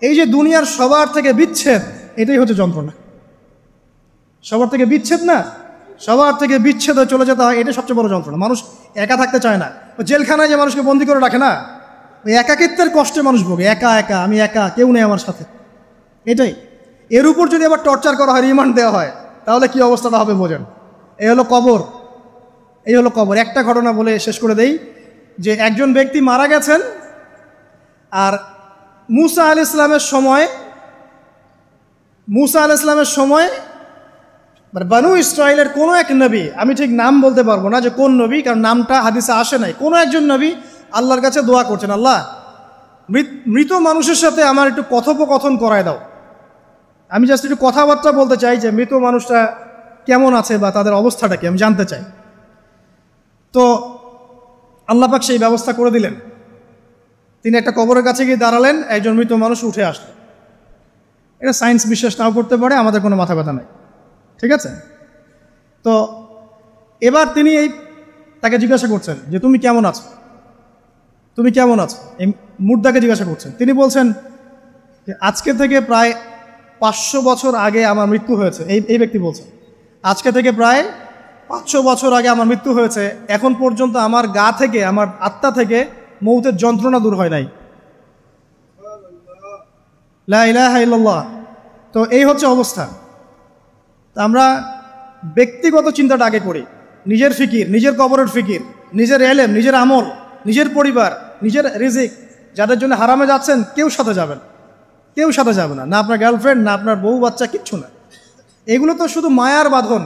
এই যে দুনিয়ার সবার থেকে বিচ্ছেদ, এটাই হচ্ছে যন্ত্রণা। সবার থেকে বিচ্ছেদ না, সবার থেকে বিচ্ছেদ হয়ে চলে যেতে হয়, এটা সবচেয়ে বড় যন্ত্রণা। মানুষ একা থাকতে চায় না। জেলখানায় যে মানুষকে বন্দি করে রাখে না, ওই একাকিত্বের কষ্টে মানুষ ভোগে। একা একা, আমি একা, কেউ নেই আমার সাথে, এটাই। এর উপর যদি আবার টর্চার করা হয়, রিমান্ড দেওয়া হয়, তাহলে কি অবস্থাটা হবে বোঝেন। এই হলো কবর, এই হলো কবর। একটা ঘটনা বলে শেষ করে দেই, যে একজন ব্যক্তি মারা গেছেন, আর মুসা আলাইহিস সালামের সময় বানু ইসরাইলের কোনো এক নবী, আমি ঠিক নাম বলতে পারবো না যে কোন নবী, কারণ নামটা হাদিসে আসে নাই, কোনো একজন নবী আল্লাহর কাছে দোয়া করছেন, আল্লাহ মৃত মানুষের সাথে আমার একটু কথোপকথন করায় দাও। আমি জাস্ট একটু কথাবার্তা বলতে চাই যে মৃত মানুষটা কেমন আছে বা তাদের অবস্থাটা কি, আমি জানতে চাই। তো আল্লাহ পাক সেই ব্যবস্থা করে দিলেন। তিনি একটা কবরের কাছে গিয়ে দাঁড়ালেন, একজন মৃত মানুষ উঠে আসলেন। এটা সায়েন্স বিশ্বাস নাও করতে পারে, আমাদের কোনো মাথা ব্যথা নাই, ঠিক আছে। তো এবার তিনি তাকে জিজ্ঞাসা করছেন যে তুমি কেমন আছো, তুমি কেমন আছো, এই মুর্দাকে জিজ্ঞাসা করছেন। তিনি বলছেন যে আজকে থেকে প্রায় 500 বছর আগে আমার মৃত্যু হয়েছে। এই ব্যক্তি বলছেন আজকে থেকে প্রায় 500 বছর আগে আমার মৃত্যু হয়েছে, এখন পর্যন্ত আমার গা থেকে, আমার আত্মা থেকে মৌতের যন্ত্রণা দূর হয় নাই। লা ইলাহা ইল্লাল্লাহ। তো এই হচ্ছে অবস্থা। আমরা ব্যক্তিগত চিন্তাটা আগে করি, নিজের ফিকির, নিজের কবরের ফিকির, নিজের এলেম, নিজের আমল, নিজের পরিবার, নিজের রিজিক। যাদের জন্য হারামে যাচ্ছেন, কেউ সাথে যাবেন, কেউ সাথে যাবে না, না আপনার গার্লফ্রেন্ড, না আপনার বউ বাচ্চা, কিচ্ছু না। এগুলো তো শুধু মায়ার বাঁধন,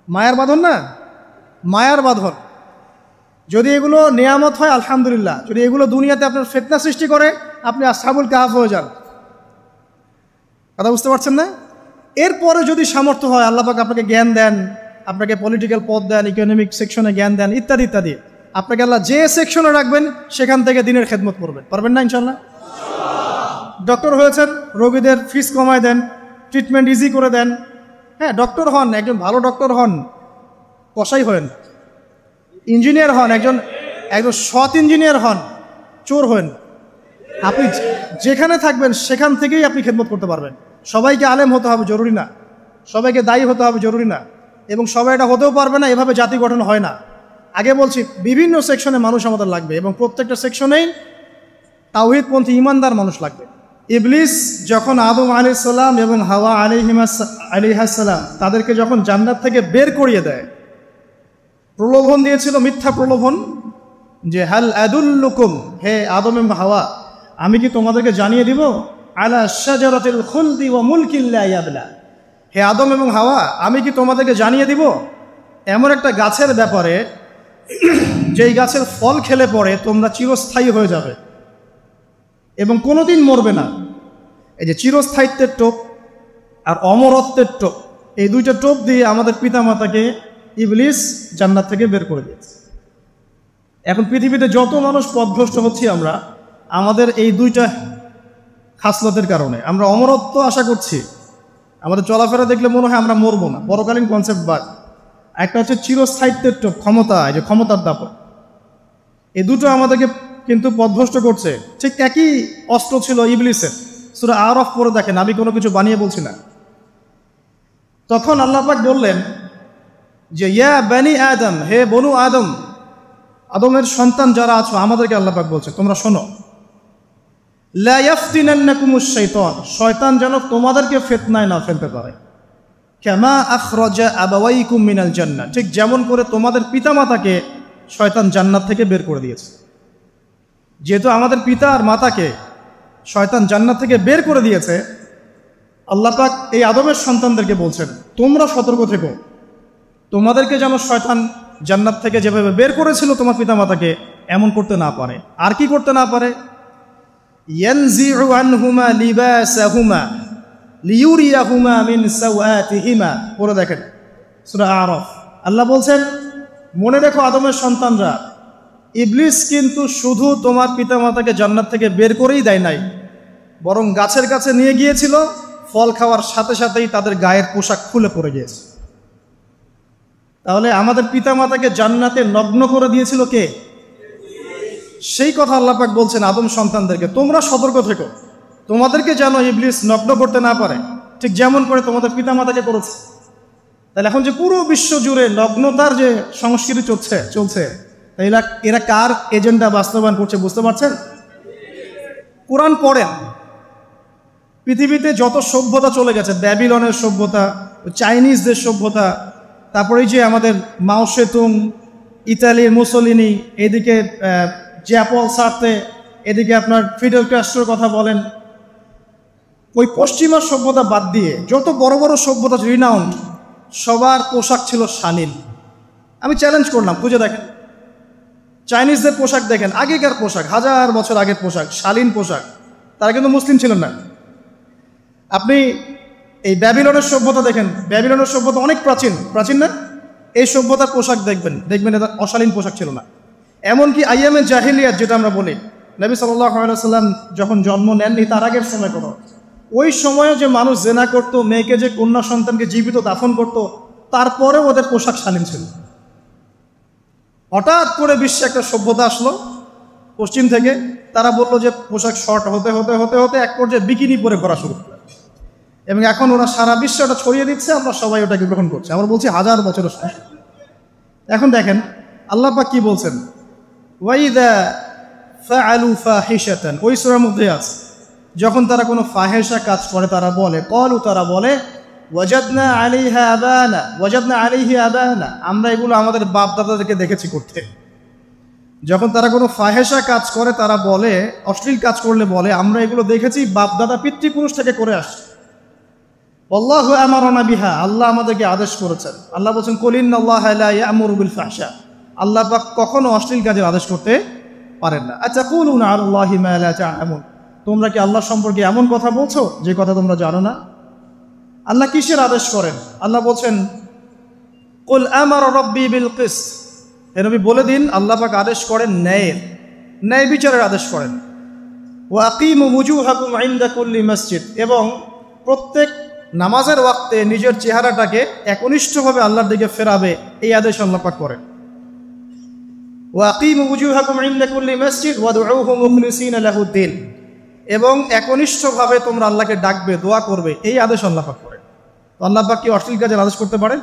মায়ার বাঁধন না, মায়ার বাঁধন। যদি এগুলো নেয়ামত হয় আলহামদুলিল্লাহ, যদি এগুলো দুনিয়াতে আপনার ফিতনা সৃষ্টি করে, আপনি আসহাবুল কাহফ হয়ে যান। কথা বুঝতে পারছেন না? এরপরে যদি সামর্থ্য হয়, আল্লাহ পাক আপনাকে জ্ঞান দেন, আপনাকে পলিটিক্যাল পদ দেন, ইকোনমিক সেকশনে জ্ঞান দেন, ইত্যাদি ইত্যাদি, আপনাকে আল্লাহ যে সেকশনে রাখবেন সেখান থেকে দিনের খেদমত করবেন, পারবেন না ইনশাল্লাহ? ডক্টর হয়েছেন, রোগীদের ফিস কমায় দেন, ট্রিটমেন্ট ইজি করে দেন। হ্যাঁ, ডক্টর হন, একজন ভালো ডক্টর হন, কসাই হন। ইঞ্জিনিয়ার হন, একজন সৎ ইঞ্জিনিয়ার হন, চোর হন। আপনি যেখানে থাকবেন সেখান থেকেই আপনি খেদমত করতে পারবেন। সবাইকে আলেম হতে হবে জরুরি না, সবাইকে দায়ী হতে হবে জরুরি না, এবং সবাই এটা হতেও পারবে না। এভাবে জাতি গঠন হয় না। আগে বলছি, বিভিন্ন সেকশনে মানুষ আমাদের লাগবে, এবং প্রত্যেকটা সেকশনেই তাওহীদপন্থী ইমানদার মানুষ লাগবে। ইবলিস যখন আদম আলাইহিস সালাম এবং হাওয়া আলাইহিস সালাম তাদেরকে যখন জান্নাত থেকে বের করিয়ে দেয়, প্রলোভন দিয়েছিল, মিথ্যা প্রলোভন, যে হাল আদুল্লুকুম, হে আদম এবং হাওয়া, আমি কি তোমাদেরকে জানিয়ে দিব, আলা শাজারাতিল খুলদি ওয়া মুলকিন লা ইয়াবলা, হে আদম এবং হাওয়া, আমি কি তোমাদেরকে জানিয়ে দিব এমন একটা গাছের ব্যাপারে, যেই গাছের ফল খেলে পরে তোমরা চিরস্থায়ী হয়ে যাবে এবং কোনোদিন মরবে না। এই যে চিরস্থায়িত্বের টোপ আর অমরত্বের টোপ, এই দুইটা টোপ দিয়ে আমাদের পিতামাতাকে ইবলিস জান্নাত থেকে বের করে দিয়েছে। এখন পৃথিবীতে যত মানুষ পথভ্রষ্ট হচ্ছি আমরা, আমাদের এই দুইটা খাসলতের কারণে। আমরা অমরত্ব আশা করছি, আমাদের চলাফেরা দেখলে মনে হয় আমরা মরবো না, পরকালীন কনসেপ্ট বাদ। একটা হচ্ছে চিরস্থায়িত্বের টোপ, ক্ষমতা, এই যে ক্ষমতার দাপট, এই দুটো আমাদেরকে কিন্তু পথভ্রষ্ট করছে। ঠিক একই অস্ত্র ছিল ইবলিসের। সূরা আরাফ পড়ে দেখেন, আমি কোনো কিছু বানিয়ে বলছি না। তখন আল্লাহ পাক বললেন যে ইয়া বানি আদম, হে বনু আদম, আদমের সন্তান যারা আছো, আমাদেরকে আল্লাহ পাক বলছে তোমরা শোনো, লা ইয়াফতিনান্নাকুমুশ শাইতান, শয়তান যেন তোমাদেরকে ফিতনায় না ফেলতে পারে। কামা আখরাজা আবাওয়াইকুম মিনাল জান্নাহ, ঠিক যেমন করে তোমাদের পিতামাতাকে শয়তান জান্নাত থেকে বের করে দিয়েছে। যেহেতু আমাদের পিতা আর মাতাকে শয়তান জান্নাত থেকে বের করে দিয়েছে, আল্লাহ পাক এই আদমের সন্তানদেরকে বলছেন তোমরা সতর্ক থেকো, তোমাদেরকে যেন শয়তান জান্নাত থেকে যেভাবে বের করেছিল তোমার পিতামাতাকে, এমন করতে না পারে। আর কি করতে না পারে? ইয়ানজিউ আনহুমা লিবাসাহুমা লিয়ুরিয়াহুমা মিন সাওয়াতিহিমা, পড়ে দেখেন সূরা আরাফ। আল্লাহ বলছেন মনে রেখো আদমের সন্তানরা, ইবলিস কিন্তু শুধু তোমার পিতামাতাকে জান্নাত থেকে বের করেই দেয় নাই, বরং গাছের কাছে নিয়ে গিয়েছিল, ফল খাওয়ার সাথে সাথেই তাদের গায়ের পোশাক খুলে পড়ে গিয়েছে। তাহলে আমাদের পিতামাতাকে জান্নাতে নগ্ন করে দিয়েছিল কে? সেই কথা আল্লাহ পাক বলছেন আদম সন্তানদেরকে তোমরা সতর্ক থেকো, তোমাদেরকে যেন ইবলিস নগ্ন করতে না পারে, ঠিক যেমন করে তোমাদের পিতামাতাকে করেছে। তাহলে এখন যে পুরো বিশ্ব জুড়ে নগ্নতার যে সংস্কৃতি চলছে তাহলে এরা কার এজেন্ডা বাস্তবায়ন করছে বুঝতে পারছেন? কোরআন পড়েন, পৃথিবীতে যত সভ্যতা চলে গেছে, ব্যাবিলনের সভ্যতা, চাইনিজদের সভ্যতা, তারপরে যে আমাদের মাও সেতুং, ইতালির মুসোলিনি, এদিকে জ্যাপল সার্তে, এদিকে আপনার ফিডেল ক্যাস্ট্রোর কথা বলেন, ওই পশ্চিমা সভ্যতা বাদ দিয়ে যত বড় বড় সভ্যতা রিনাউন্ড, সবার পোশাক ছিল শালীন। আমি চ্যালেঞ্জ করলাম, খুঁজে দেখেন চাইনিজদের পোশাক দেখেন, আগেকার পোশাক, 1000 বছর আগের পোশাক, শালীন পোশাক। তারা কিন্তু মুসলিম ছিলেন না। আপনি এই ব্যাবিলনের সভ্যতা দেখেন, ব্যাবিলনের সভ্যতা অনেক প্রাচীন না? এই সভ্যতার পোশাক দেখবেন এটা অশালীন পোশাক ছিল না। এমনকি আইয়ামে জাহিলিয়াত যেটা আমরা বলি, নবী সাল্লাল্লাহু আলাইহি ওয়াসাল্লাম যখন জন্ম নেননি তার আগের সময় কোনো, ওই সময়ে যে মানুষ জেনা করতো, মেয়েকে যে কন্যা সন্তানকে জীবিত দাফন করতো, তারপরেও ওদের পোশাক শালীন ছিল। হঠাৎ করে বিশ্বে একটা সভ্যতা আসলো পশ্চিম থেকে, তারা বললো যে পোশাক শর্ট হতে হতে হতে হতে এক পর্যায়ে বিকিনি পরে ঘোরা শুরু করে, এবং এখন ওরা সারা বিশ্বে ওটা ছড়িয়ে দিচ্ছে, আমরা সবাই ওটাকে গ্রহণ করছি। আমরা বলছি 1000 বছরের সমস্যা। এখন দেখেন আল্লাহ পাক কি বলছেন, ওয়াইদা ফাআলু ফাহিশাতান, ওই সূরার মধ্যে আছে, যখন তারা কোনো ফাহেসা কাজ করে তারা বলে, তারা বলে ওয়াজাদনা আলাইহি আবানা, আমরা এগুলো আমাদের বাপ দাদাদেরকে দেখেছি করতে। যখন তারা কোনো ফাহেসা কাজ করে তারা বলে, অশ্লীল কাজ করলে বলে, আমরা এগুলো দেখেছি বাপ দাদা পিতৃপুরুষ থেকে করে আসছে। আল্লাহু আমারানা বিহা, আল্লাহ আমাদেরকে আদেশ করেছেন। আল্লাহ বলছেন কুল ইন্নাল্লাহা লা ইয়া'মুরু বিল ফাহশা, আল্লাহ পাক কখনো অশ্লীল কাজের আদেশ করতে পারেন না। আতাকুলুনা আলাল্লাহি মা লা তা'লামুন, তোমরা কি আল্লাহ সম্পর্কে এমন কথা বলছো যে কথা তোমরা জানো না? আল্লাহ কিসের আদেশ করেন? আল্লাহ বলছেন কুল আমারা রাব্বি বিল কিসত, হে নবী বলে দিন আল্লাহ পাক আদেশ করেন ন্যায় বিচারের আদেশ করেন। ওয়া আকিমু ওয়ুজুহাকুম ইনদা কুল্লি মসজিদ, এবং প্রত্যেক নামাজের ওয়াক্তে নিজের চেহারাটাকে একনিষ্ঠভাবে আল্লাহর দিকে ফেরাবে, এই আদেশ আল্লাহ পাক করেন। ওয়া আকিমু ওয়ুজুহাকুম ইনদা কুল্লি মসজিদ ওয়াদউহু মুখলিসিনা লাহুদ্দিন, এবং একনিষ্ঠভাবে তোমরা আল্লাহকে ডাকবে, দোয়া করবে, এই আদেশ আল্লাহ পাক করেন। তো আল্লাহ পাক কি অশ্লীল কাজের আদেশ করতে পারেন?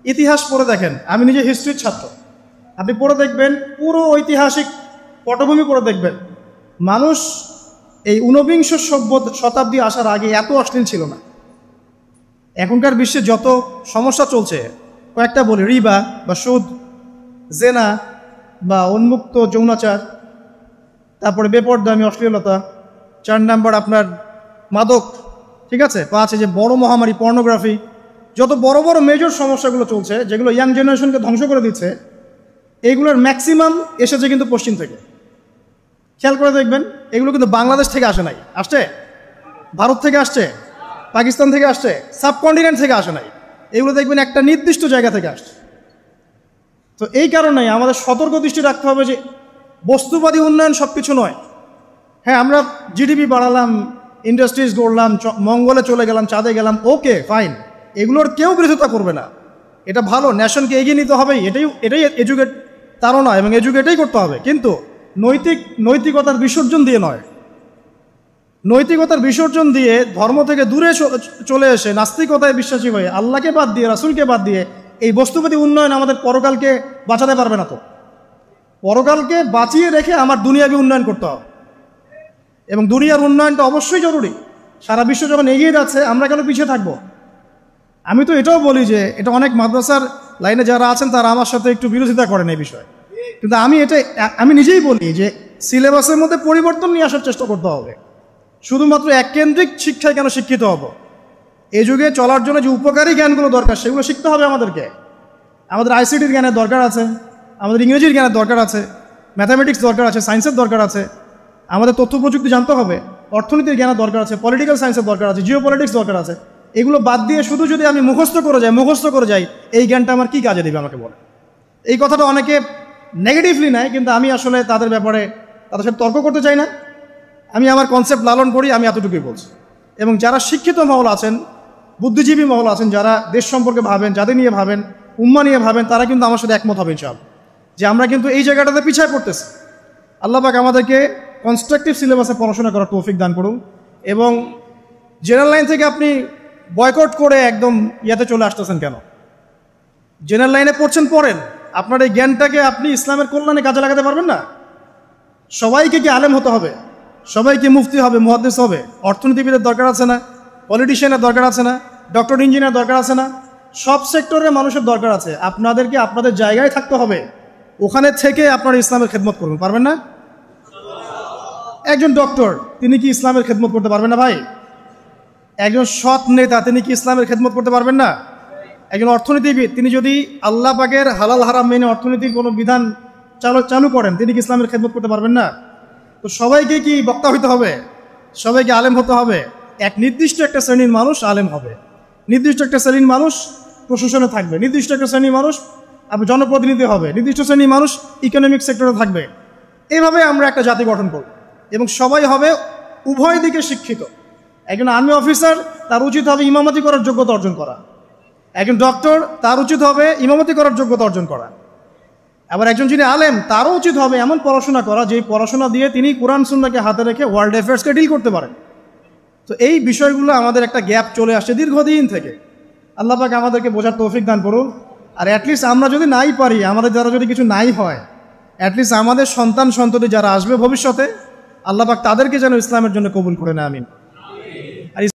ইতিহাস পড়ে দেখেন, আমি নিজে হিস্ট্রির ছাত্র, আপনি পড়ে দেখবেন, পুরো ঐতিহাসিক পটভূমি পড়ে দেখবেন, মানুষ এই ঊনবিংশ শতাব্দী আসার আগে এত অশ্লীল ছিল না। এখনকার বিশ্বে যত সমস্যা চলছে, কয়েকটা বলি, রিবা বা সুদ, জেনা বা উন্মুক্ত যৌনাচার, তারপরে বেপরদামি অশ্লীলতা, 4 নাম্বার আপনার মাদক, ঠিক আছে, 5 যে বড় মহামারী পর্নোগ্রাফি, যত বড় বড় মেজর সমস্যাগুলো চলছে যেগুলো ইয়াং জেনারেশনকে ধ্বংস করে দিচ্ছে, এইগুলোর ম্যাক্সিমাম এসেছে কিন্তু পশ্চিম থেকে। খেয়াল করে দেখবেন, এগুলো কিন্তু বাংলাদেশ থেকে আসে নাই, আসছে ভারত থেকে আসছে, পাকিস্তান থেকে আসছে, সাবকন্টিনেন্ট থেকে আসে নাই, এগুলো দেখবেন একটা নির্দিষ্ট জায়গা থেকে আসছে। তো এই কারণেই আমাদের সতর্ক দৃষ্টি রাখতে হবে যে বস্তুবাদী উন্নয়ন সব কিছু নয়। হ্যাঁ, আমরা জিডিপি বাড়ালাম, ইন্ডাস্ট্রিজ গড়লাম, মঙ্গলে চলে গেলাম, চাঁদে গেলাম, ওকে ফাইন, এগুলোর কেউ বিরোধিতা করবে না, এটা ভালো, ন্যাশনকে এগিয়ে নিতে হবেই, এটাই এডুকেট, তারও নয়, এবং এডুকেটেই করতে হবে, কিন্তু নৈতিকতার বিসর্জন দিয়ে নয়। নৈতিকতার বিসর্জন দিয়ে ধর্ম থেকে দূরে চলে এসে নাস্তিকতায় বিশ্বাসী হয়ে আল্লাহকে বাদ দিয়ে, রাসূলকে বাদ দিয়ে এই বস্তুবাদী উন্নয়ন আমাদের পরকালকে বাঁচাতে পারবে না। তো পরকালকে বাঁচিয়ে রেখে আমার দুনিয়াবী উন্নয়ন করতে হবে, এবং দুনিয়ার উন্নয়নটা অবশ্যই জরুরি। সারা বিশ্ব যখন এগিয়ে যাচ্ছে, আমরা কেন পিছিয়ে থাকবো? আমি তো এটাও বলি যে এটা অনেক মাদ্রাসার লাইনে যারা আছেন তারা আমার সাথে একটু বিরোধিতা করেন এই বিষয়ে, কিন্তু আমি নিজেই বলি যে সিলেবাসের মধ্যে পরিবর্তন নিয়ে আসার চেষ্টা করতে হবে। শুধুমাত্র এককেন্দ্রিক শিক্ষায় কেন শিক্ষিত হব? এই যুগে চলার জন্য যে উপকারী জ্ঞানগুলো দরকার সেগুলো শিখতে হবে আমাদেরকে। আমাদের আইসিটির জ্ঞানের দরকার আছে, আমাদের ইংরেজির জ্ঞানের দরকার আছে, ম্যাথামেটিক্স দরকার আছে, সায়েন্সের দরকার আছে, আমাদের তথ্য প্রযুক্তি জানতে হবে, অর্থনীতির জ্ঞানের দরকার আছে, পলিটিক্যাল সায়েন্সের দরকার আছে, জিও পলিটিক্স দরকার আছে। এগুলো বাদ দিয়ে শুধু যদি আমি মুখস্থ করে যাই, এই জ্ঞানটা আমার কী কাজে দেবে আমাকে বলে? এই কথাটা অনেকে নেগেটিভলি নেয়, কিন্তু আমি আসলে তাদের ব্যাপারে তাদের সাথে তর্ক করতে চাই না। আমি আমার কনসেপ্ট লালন করি, আমি এতটুকুই বলছি। এবং যারা শিক্ষিত মহল আছেন, বুদ্ধিজীবী মহল আছেন, যারা দেশ সম্পর্কে ভাবেন, যাদের নিয়ে ভাবেন, উম্মা নিয়ে ভাবেন, তারা কিন্তু আমার সাথে একমত হবে ইনশাআল্লাহ যে আমরা কিন্তু এই জায়গাটাতে পিছায় পড়তেছি। আল্লাহ পাক আমাদেরকে কনস্ট্রাকটিভ সিলেবাসে পড়াশোনা করার তৌফিক দান করুন, এবং জেনারেল লাইন থেকে আপনি বয়কট করে একদম ইয়াতে চলে আসতেছেন কেন? জেনারেল লাইনে পড়ছেন, পড়েন, আপনার এই জ্ঞানটাকে আপনি ইসলামের কল্যাণে কাজে লাগাতে পারবেন না? সবাইকে কি আলেম হতে হবে? সবাইকে মুফতি হবে, মুহাদ্দিস হবে? অর্থনীতিবিদের দরকার আছে না? পলিটিশিয়ানের দরকার আছে না? ডক্টর ইঞ্জিনিয়ার দরকার আছে না? সব সেক্টরের মানুষের দরকার আছে। আপনাদেরকে আপনাদের জায়গায় থাকতে হবে, ওখানে থেকে আপনারা ইসলামের খেদমত করবেন, পারবেন না? একজন ডক্টর, তিনি কি ইসলামের খেদমত করতে পারবেন না ভাই? একজন সৎ নেতা, তিনি কি ইসলামের খেদমত করতে পারবেন না? একজন অর্থনীতিবিদ, তিনি যদি আল্লাহ পাকের হালাল হারাম মেনে অর্থনীতির কোনো বিধান চালু করেন, তিনি কি ইসলামের খেদমত করতে পারবেন না? তো সবাইকে কি বক্তা হইতে হবে? সবাইকে আলেম হতে হবে? এক নির্দিষ্ট একটা শ্রেণীর মানুষ আলেম হবে, নির্দিষ্ট একটা শ্রেণীর মানুষ প্রশাসনে থাকবে, নির্দিষ্ট একটা শ্রেণীর মানুষ জনপ্রতিনিধি হবে, নির্দিষ্ট শ্রেণীর মানুষ ইকোনমিক সেক্টরে থাকবে। এইভাবে আমরা একটা জাতি গঠন করব এবং সবাই হবে উভয় দিকে শিক্ষিত। একজন আর্মি অফিসার, তার উচিত হবে ইমামতি করার যোগ্যতা অর্জন করা। একজন ডক্টর, তার উচিত হবে ইমামতি করার যোগ্যতা অর্জন করা। আবার একজন যিনি আলেম, তারও উচিত হবে এমন পড়াশোনা করা যে পড়াশোনা দিয়ে তিনি কোরআন সুন্নাহকে হাতে রেখে ওয়ার্ল্ড অ্যাফেয়ার্সকে ডিল করতে পারেন। তো এই বিষয়গুলো আমাদের একটা গ্যাপ চলে আসছে দীর্ঘদিন থেকে। আল্লাহ পাক আমাদেরকে বোঝার তৌফিক দান করুন। আর অ্যাটলিস্ট আমরা যদি নাই পারি, আমাদের দ্বারা যদি কিছু নাই হয়, অ্যাটলিস্ট আমাদের সন্তান সন্ততি যারা আসবে ভবিষ্যতে, আল্লাহ পাক তাদেরকে যেন ইসলামের জন্য কবুল করে নেয়, আমিন।